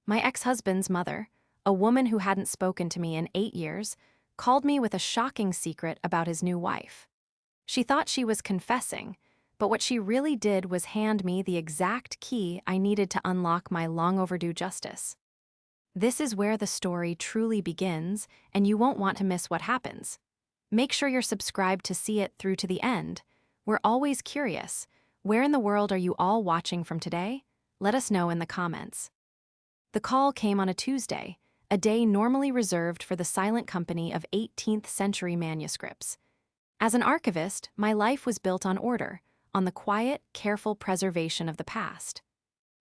My ex-husband's mother, a woman who hadn't spoken to me in 8 years, called me with a shocking secret about his new wife. She thought she was confessing, but what she really did was hand me the exact key I needed to unlock my long-overdue justice. This is where the story truly begins, and you won't want to miss what happens. Make sure you're subscribed to see it through to the end. We're always curious. Where in the world are you all watching from today? Let us know in the comments. The call came on a Tuesday, a day normally reserved for the silent company of 18th century manuscripts. As an archivist, my life was built on order, on the quiet, careful preservation of the past.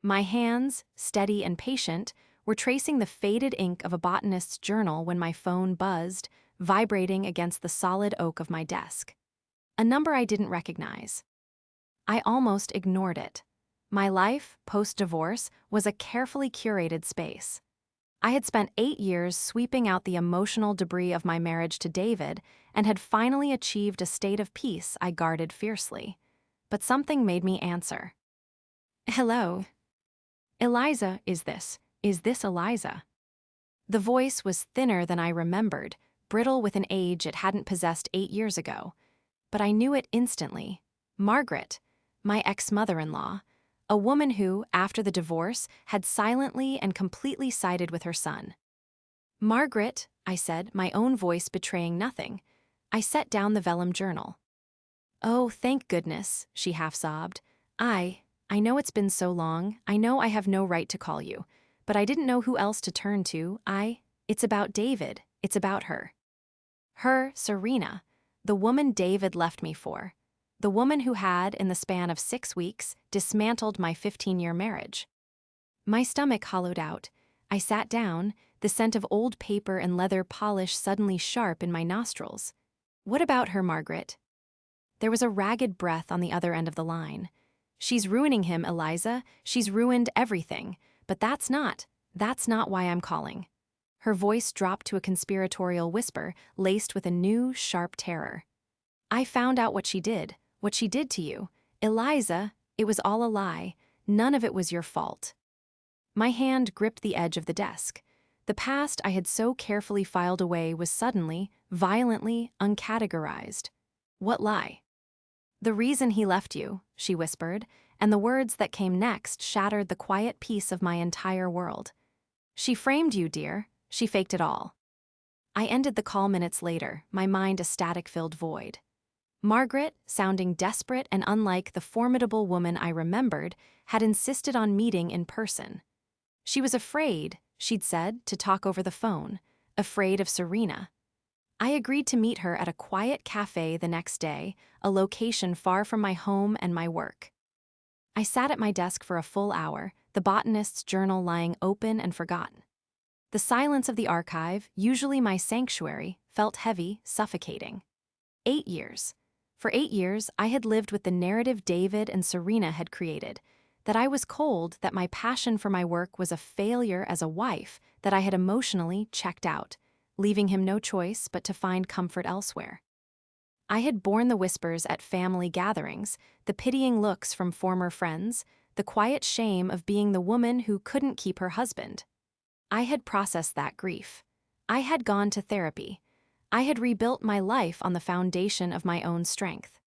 My hands, steady and patient, were tracing the faded ink of a botanist's journal when my phone buzzed, vibrating against the solid oak of my desk. A number I didn't recognize. I almost ignored it. My life, post-divorce, was a carefully curated space. I had spent 8 years sweeping out the emotional debris of my marriage to David and had finally achieved a state of peace I guarded fiercely. But something made me answer. Hello. Eliza, is this Eliza? The voice was thinner than I remembered, brittle with an age it hadn't possessed 8 years ago. But I knew it instantly. Margaret, my ex-mother-in-law, a woman who, after the divorce, had silently and completely sided with her son. Margaret, I said, my own voice betraying nothing. I set down the vellum journal. Oh, thank goodness, she half-sobbed. I know it's been so long, I know I have no right to call you, but I didn't know who else to turn to. It's about David, it's about her. Her, Serena, the woman David left me for. The woman who had, in the span of 6 weeks, dismantled my 15-year marriage. My stomach hollowed out. I sat down, the scent of old paper and leather polish suddenly sharp in my nostrils. What about her, Margaret? There was a ragged breath on the other end of the line. She's ruining him, Eliza. She's ruined everything. But that's not why I'm calling. Her voice dropped to a conspiratorial whisper, laced with a new, sharp terror. I found out what she did to you. Eliza, it was all a lie. None of it was your fault. My hand gripped the edge of the desk. The past I had so carefully filed away was suddenly, violently uncategorized. What lie? The reason he left you, she whispered, and the words that came next shattered the quiet peace of my entire world. She framed you, dear. She faked it all. I ended the call minutes later, my mind a static-filled void. Margaret, sounding desperate and unlike the formidable woman I remembered, had insisted on meeting in person. She was afraid, she'd said, to talk over the phone, afraid of Serena. I agreed to meet her at a quiet cafe the next day, a location far from my home and my work. I sat at my desk for a full hour, the botanist's journal lying open and forgotten. The silence of the archive, usually my sanctuary, felt heavy, suffocating. 8 years. For 8 years, I had lived with the narrative David and Serena had created, that I was cold, that my passion for my work was a failure as a wife, that I had emotionally checked out, leaving him no choice but to find comfort elsewhere. I had borne the whispers at family gatherings, the pitying looks from former friends, the quiet shame of being the woman who couldn't keep her husband. I had processed that grief. I had gone to therapy. I had rebuilt my life on the foundation of my own strength.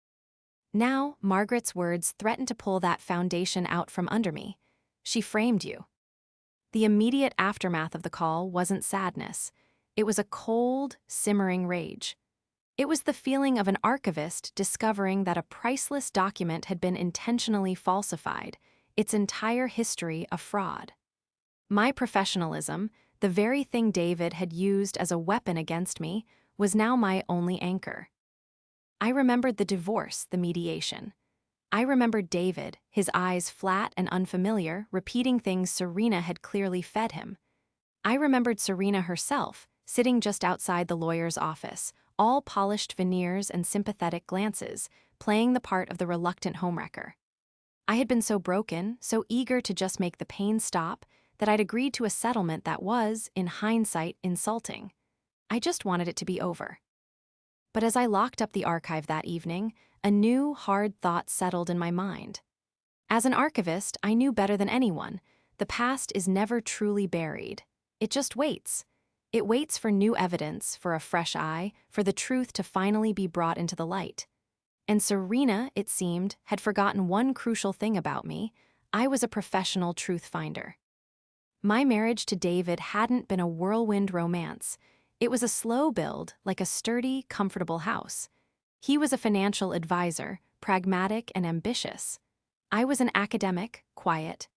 Now, Margaret's words threatened to pull that foundation out from under me. She framed you. The immediate aftermath of the call wasn't sadness. It was a cold, simmering rage. It was the feeling of an archivist discovering that a priceless document had been intentionally falsified, its entire history a fraud. My professionalism, the very thing David had used as a weapon against me, was now my only anchor. I remembered the divorce, the mediation. I remembered David, his eyes flat and unfamiliar, repeating things Serena had clearly fed him. I remembered Serena herself, sitting just outside the lawyer's office, all polished veneers and sympathetic glances, playing the part of the reluctant homewrecker. I had been so broken, so eager to just make the pain stop, that I'd agreed to a settlement that was, in hindsight, insulting. I just wanted it to be over. But as I locked up the archive that evening, a new, hard thought settled in my mind. As an archivist, I knew better than anyone. The past is never truly buried. It just waits. It waits for new evidence, for a fresh eye, for the truth to finally be brought into the light. And Serena, it seemed, had forgotten one crucial thing about me. I was a professional truth finder. My marriage to David hadn't been a whirlwind romance. It was a slow build, like a sturdy, comfortable house. He was a financial advisor, pragmatic and ambitious. I was an academic, quiet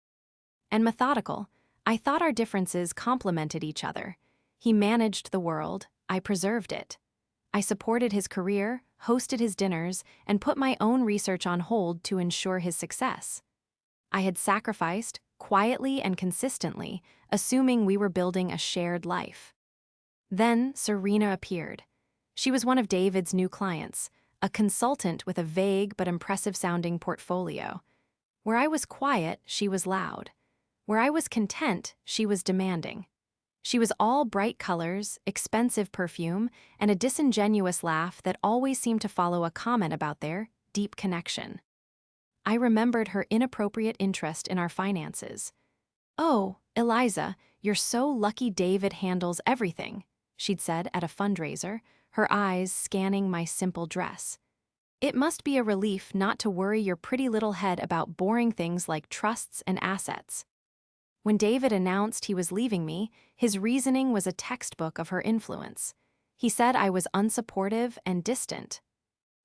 and methodical. I thought our differences complemented each other. He managed the world, I preserved it. I supported his career, hosted his dinners, and put my own research on hold to ensure his success. I had sacrificed, quietly and consistently, assuming we were building a shared life. Then Serena appeared. She was one of David's new clients, a consultant with a vague but impressive-sounding portfolio. Where I was quiet, she was loud. Where I was content, she was demanding. She was all bright colors, expensive perfume, and a disingenuous laugh that always seemed to follow a comment about their deep connection. I remembered her inappropriate interest in our finances. "Oh, Eliza, you're so lucky David handles everything," she'd said at a fundraiser, her eyes scanning my simple dress. "It must be a relief not to worry your pretty little head about boring things like trusts and assets." When David announced he was leaving me, his reasoning was a textbook of her influence. He said I was unsupportive and distant.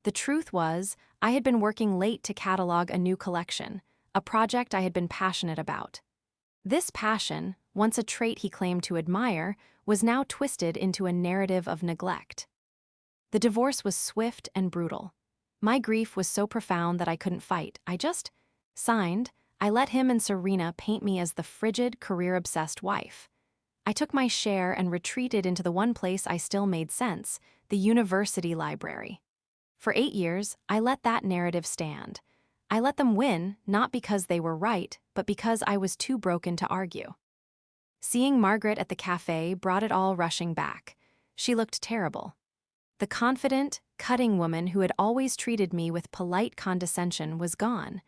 The truth was, I had been working late to catalog a new collection, a project I had been passionate about. This passion, once a trait he claimed to admire, was now twisted into a narrative of neglect. The divorce was swift and brutal. My grief was so profound that I couldn't fight. I just signed. I let him and Serena paint me as the frigid, career-obsessed wife. I took my share and retreated into the one place I still made sense, the university library. For 8 years, I let that narrative stand. I let them win, not because they were right, but because I was too broken to argue. Seeing Margaret at the cafe brought it all rushing back. She looked terrible. The confident, cutting woman who had always treated me with polite condescension was gone.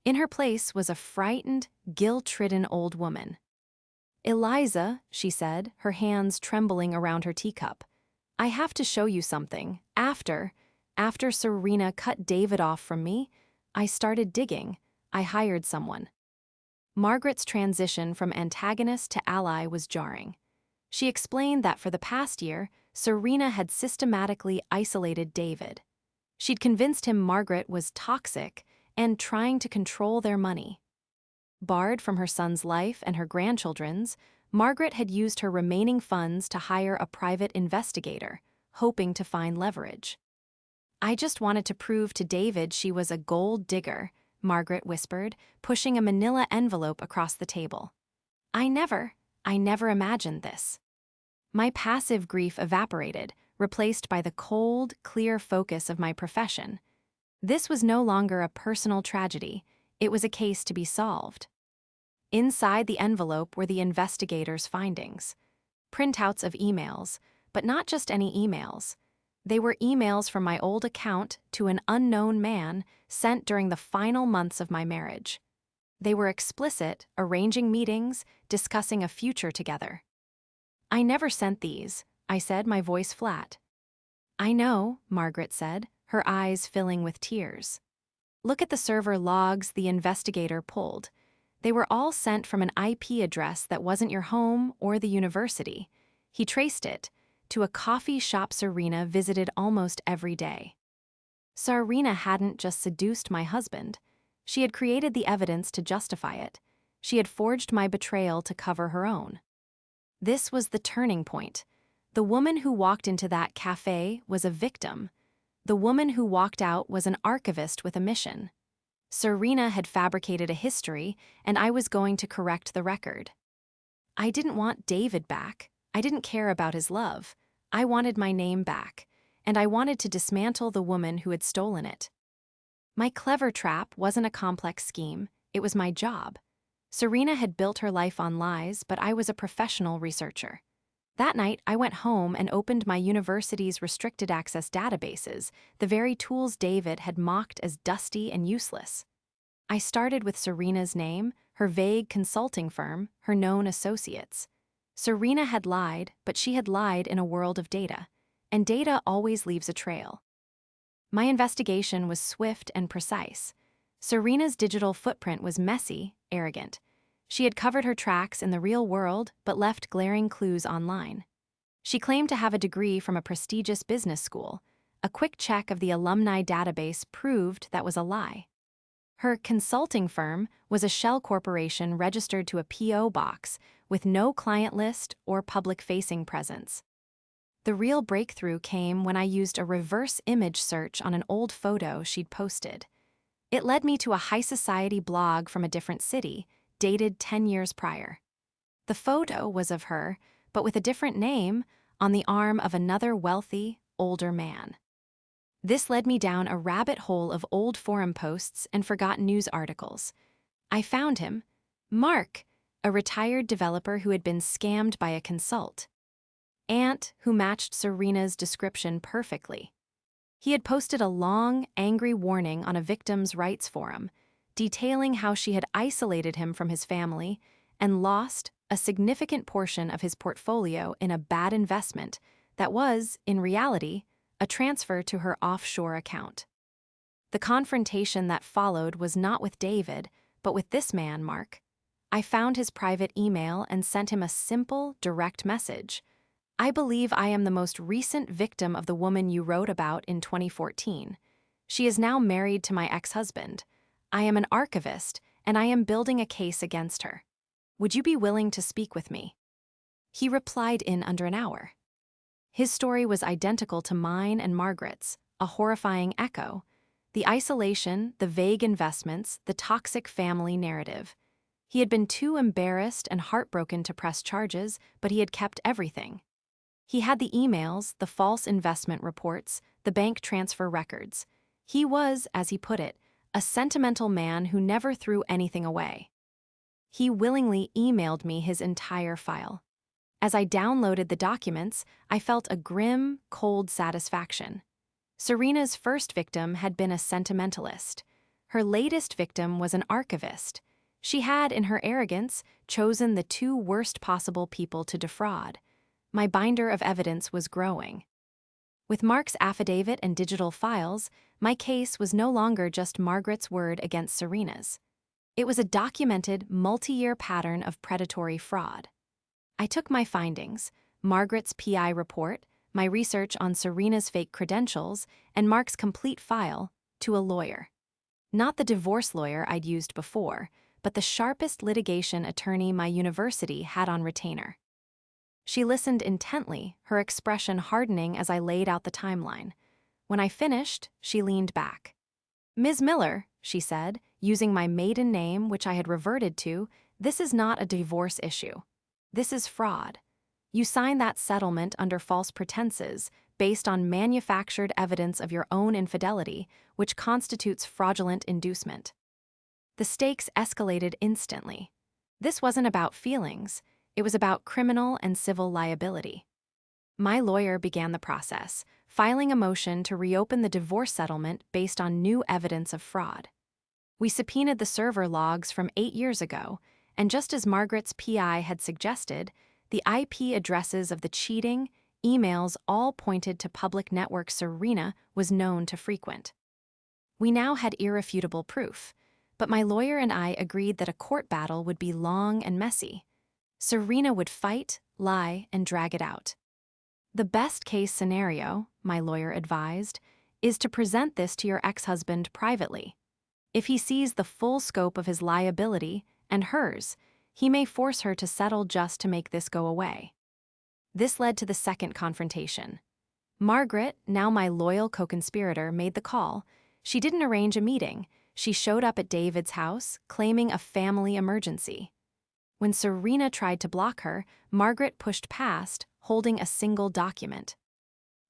In her place was a frightened, guilt-ridden old woman. "Eliza," she said, her hands trembling around her teacup, "I have to show you something. After Serena cut David off from me, I started digging. I hired someone." Margaret's transition from antagonist to ally was jarring. She explained that for the past year, Serena had systematically isolated David. She'd convinced him Margaret was toxic and trying to control their money. Barred from her son's life and her grandchildren's, Margaret had used her remaining funds to hire a private investigator, hoping to find leverage. "I just wanted to prove to David she was a gold digger," Margaret whispered, pushing a manila envelope across the table. I never imagined this." My passive grief evaporated, replaced by the cold, clear focus of my profession. This was no longer a personal tragedy, it was a case to be solved. Inside the envelope were the investigators' findings. Printouts of emails, but not just any emails. They were emails from my old account to an unknown man sent during the final months of my marriage. They were explicit, arranging meetings, discussing a future together. "I never sent these," I said, my voice flat. "I know," Margaret said, her eyes filling with tears. "Look at the server logs the investigator pulled. They were all sent from an IP address that wasn't your home or the university. He traced it to a coffee shop Serena visited almost every day." Serena hadn't just seduced my husband. She had created the evidence to justify it. She had forged my betrayal to cover her own. This was the turning point. The woman who walked into that cafe was a victim. The woman who walked out was an archivist with a mission. Serena had fabricated a history, and I was going to correct the record. I didn't want David back. I didn't care about his love. I wanted my name back, and I wanted to dismantle the woman who had stolen it. My clever trap wasn't a complex scheme, it was my job. Serena had built her life on lies, but I was a professional researcher. That night, I went home and opened my university's restricted access databases, the very tools David had mocked as dusty and useless. I started with Serena's name, her vague consulting firm, her known associates. Serena had lied, but she had lied in a world of data, and data always leaves a trail. My investigation was swift and precise. Serena's digital footprint was messy, arrogant. She had covered her tracks in the real world but left glaring clues online. She claimed to have a degree from a prestigious business school. A quick check of the alumni database proved that was a lie. Her consulting firm was a shell corporation registered to a P.O. box with no client list or public-facing presence. The real breakthrough came when I used a reverse image search on an old photo she'd posted. It led me to a high society blog from a different city, dated 10 years prior. The photo was of her, but with a different name, on the arm of another wealthy, older man. This led me down a rabbit hole of old forum posts and forgotten news articles. I found him, Mark, a retired developer who had been scammed by a consult. Ant, who matched Serena's description perfectly. He had posted a long, angry warning on a victims' rights forum, detailing how she had isolated him from his family and lost a significant portion of his portfolio in a bad investment that was, in reality, a transfer to her offshore account. The confrontation that followed was not with David, but with this man, Mark. I found his private email and sent him a simple, direct message. I believe I am the most recent victim of the woman you wrote about in 2014. She is now married to my ex-husband. I am an archivist, and I am building a case against her. Would you be willing to speak with me? He replied in under an hour. His story was identical to mine and Margaret's, a horrifying echo. The isolation, the vague investments, the toxic family narrative. He had been too embarrassed and heartbroken to press charges, but he had kept everything. He had the emails, the false investment reports, the bank transfer records. He was, as he put it, a sentimental man who never threw anything away. He willingly emailed me his entire file. As I downloaded the documents, I felt a grim, cold satisfaction. Serena's first victim had been a sentimentalist. Her latest victim was an archivist. She had, in her arrogance, chosen the two worst possible people to defraud. My binder of evidence was growing. With Mark's affidavit and digital files, my case was no longer just Margaret's word against Serena's. It was a documented, multi-year pattern of predatory fraud. I took my findings, Margaret's PI report, my research on Serena's fake credentials, and Mark's complete file, to a lawyer. Not the divorce lawyer I'd used before, but the sharpest litigation attorney my university had on retainer. She listened intently, her expression hardening as I laid out the timeline. When I finished, she leaned back. "Ms. Miller," she said, using my maiden name, which I had reverted to, "this is not a divorce issue. This is fraud. You signed that settlement under false pretenses, based on manufactured evidence of your own infidelity, which constitutes fraudulent inducement." The stakes escalated instantly. This wasn't about feelings. It was about criminal and civil liability. My lawyer began the process, filing a motion to reopen the divorce settlement based on new evidence of fraud. We subpoenaed the server logs from 8 years ago, and just as Margaret's PI had suggested, the IP addresses of the cheating emails all pointed to public networks Serena was known to frequent. We now had irrefutable proof, but my lawyer and I agreed that a court battle would be long and messy. Serena would fight, lie, and drag it out. The best-case scenario, my lawyer advised, is to present this to your ex-husband privately. If he sees the full scope of his liability, and hers, he may force her to settle just to make this go away. This led to the second confrontation. Margaret, now my loyal co-conspirator, made the call. She didn't arrange a meeting. She showed up at David's house, claiming a family emergency. When Serena tried to block her, Margaret pushed past, holding a single document.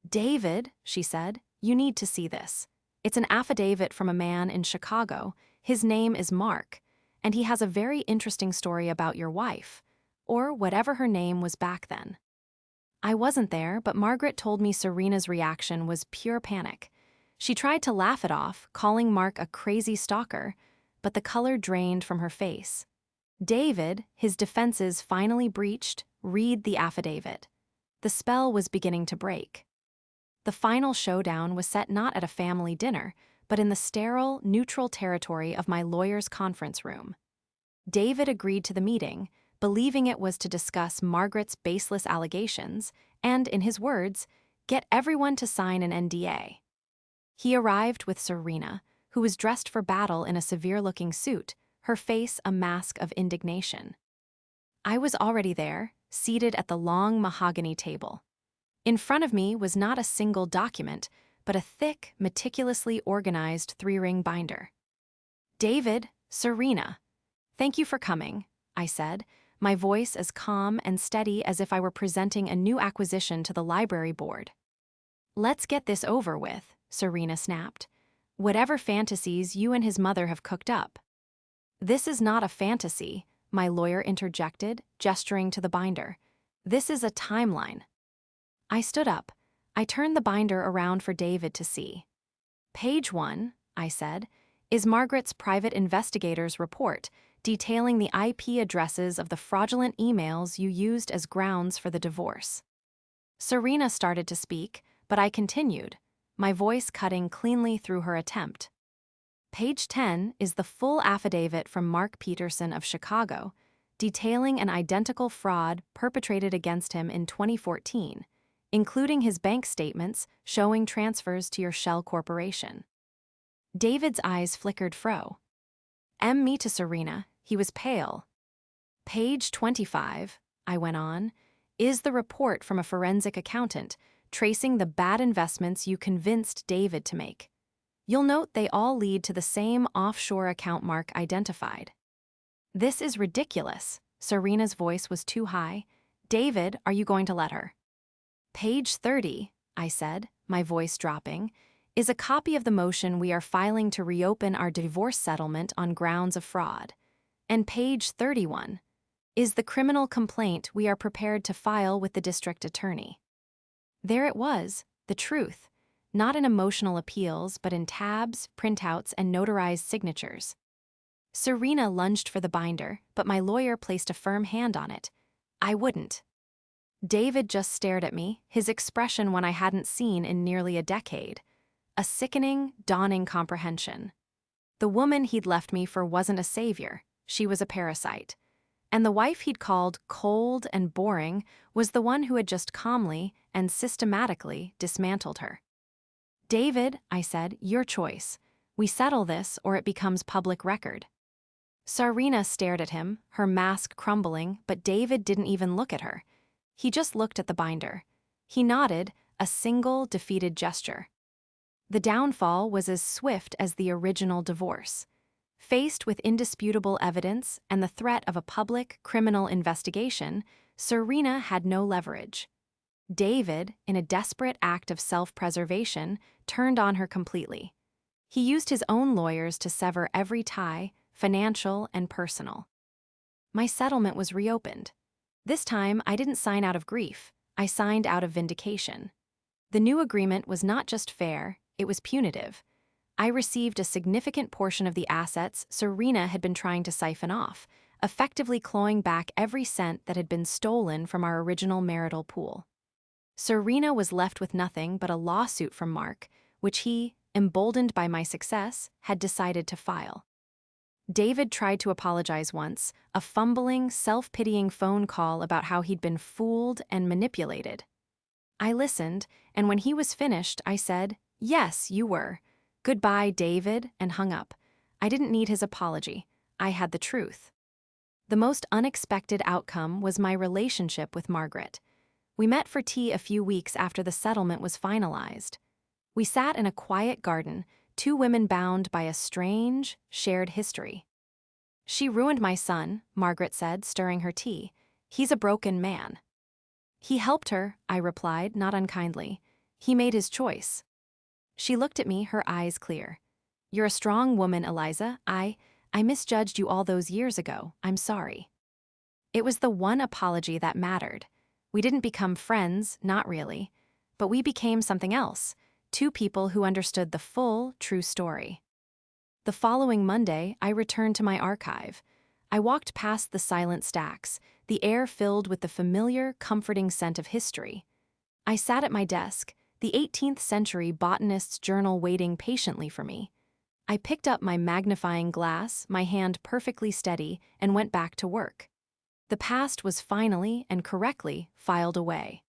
"David," she said, "you need to see this. It's an affidavit from a man in Chicago. His name is Mark, and he has a very interesting story about your wife, or whatever her name was back then." I wasn't there, but Margaret told me Serena's reaction was pure panic. She tried to laugh it off, calling Mark a crazy stalker, but the color drained from her face. David, his defenses finally breached, read the affidavit. The spell was beginning to break. The final showdown was set not at a family dinner, but in the sterile, neutral territory of my lawyer's conference room. David agreed to the meeting, believing it was to discuss Margaret's baseless allegations and, in his words, get everyone to sign an NDA. He arrived with Serena, who was dressed for battle in a severe-looking suit, her face a mask of indignation. I was already there, seated at the long mahogany table. In front of me was not a single document, but a thick, meticulously organized three-ring binder. "David, Serena, thank you for coming," I said, my voice as calm and steady as if I were presenting a new acquisition to the library board. "Let's get this over with," Serena snapped. "Whatever fantasies you and his mother have cooked up." "This is not a fantasy," my lawyer interjected, gesturing to the binder. "This is a timeline." I stood up. I turned the binder around for David to see. "Page 1, I said, is Margaret's private investigator's report detailing the IP addresses of the fraudulent emails you used as grounds for the divorce." Serena started to speak, but I continued, my voice cutting cleanly through her attempt. "Page 10 is the full affidavit from Mark Peterson of Chicago, detailing an identical fraud perpetrated against him in 2014, including his bank statements showing transfers to your shell corporation." David's eyes flickered me to Serena. He was pale. "Page 25, I went on, is the report from a forensic accountant tracing the bad investments you convinced David to make. You'll note they all lead to the same offshore account Mark identified." "This is ridiculous." Serena's voice was too high. "David, are you going to let her?" "Page 30, I said, my voice dropping, is a copy of the motion we are filing to reopen our divorce settlement on grounds of fraud. And page 31 is the criminal complaint we are prepared to file with the district attorney." There it was, the truth, not in emotional appeals, but in tabs, printouts, and notarized signatures. Serena lunged for the binder, but my lawyer placed a firm hand on it. "I wouldn't." David just stared at me, his expression one I hadn't seen in nearly a decade. A sickening, dawning comprehension. The woman he'd left me for wasn't a savior, she was a parasite. And the wife he'd called cold and boring was the one who had just calmly and systematically dismantled her. "David," I said, "your choice. We settle this or it becomes public record." Serena stared at him, her mask crumbling, but David didn't even look at her. He just looked at the binder. He nodded, a single defeated gesture. The downfall was as swift as the original divorce. Faced with indisputable evidence and the threat of a public criminal investigation, Serena had no leverage. David, in a desperate act of self-preservation, turned on her completely. He used his own lawyers to sever every tie, financial and personal. My settlement was reopened. This time, I didn't sign out of grief. I signed out of vindication. The new agreement was not just fair, it was punitive. I received a significant portion of the assets Serena had been trying to siphon off, effectively clawing back every cent that had been stolen from our original marital pool. Serena was left with nothing but a lawsuit from Mark, which he, emboldened by my success, had decided to file. David tried to apologize once, a fumbling, self-pitying phone call about how he'd been fooled and manipulated. I listened, and when he was finished, I said, "Yes, you were. Goodbye, David," and hung up. I didn't need his apology. I had the truth. The most unexpected outcome was my relationship with Margaret. We met for tea a few weeks after the settlement was finalized. We sat in a quiet garden, two women bound by a strange, shared history. "She ruined my son," Margaret said, stirring her tea. "He's a broken man." "He helped her," I replied, not unkindly. "He made his choice." She looked at me, her eyes clear. "You're a strong woman, Eliza. I misjudged you all those years ago. I'm sorry." It was the one apology that mattered. We didn't become friends, not really. But we became something else. Two people who understood the full, true story. The following Monday, I returned to my archive. I walked past the silent stacks, the air filled with the familiar, comforting scent of history. I sat at my desk, the 18th century botanist's journal waiting patiently for me. I picked up my magnifying glass, my hand perfectly steady, and went back to work. The past was finally and correctly filed away.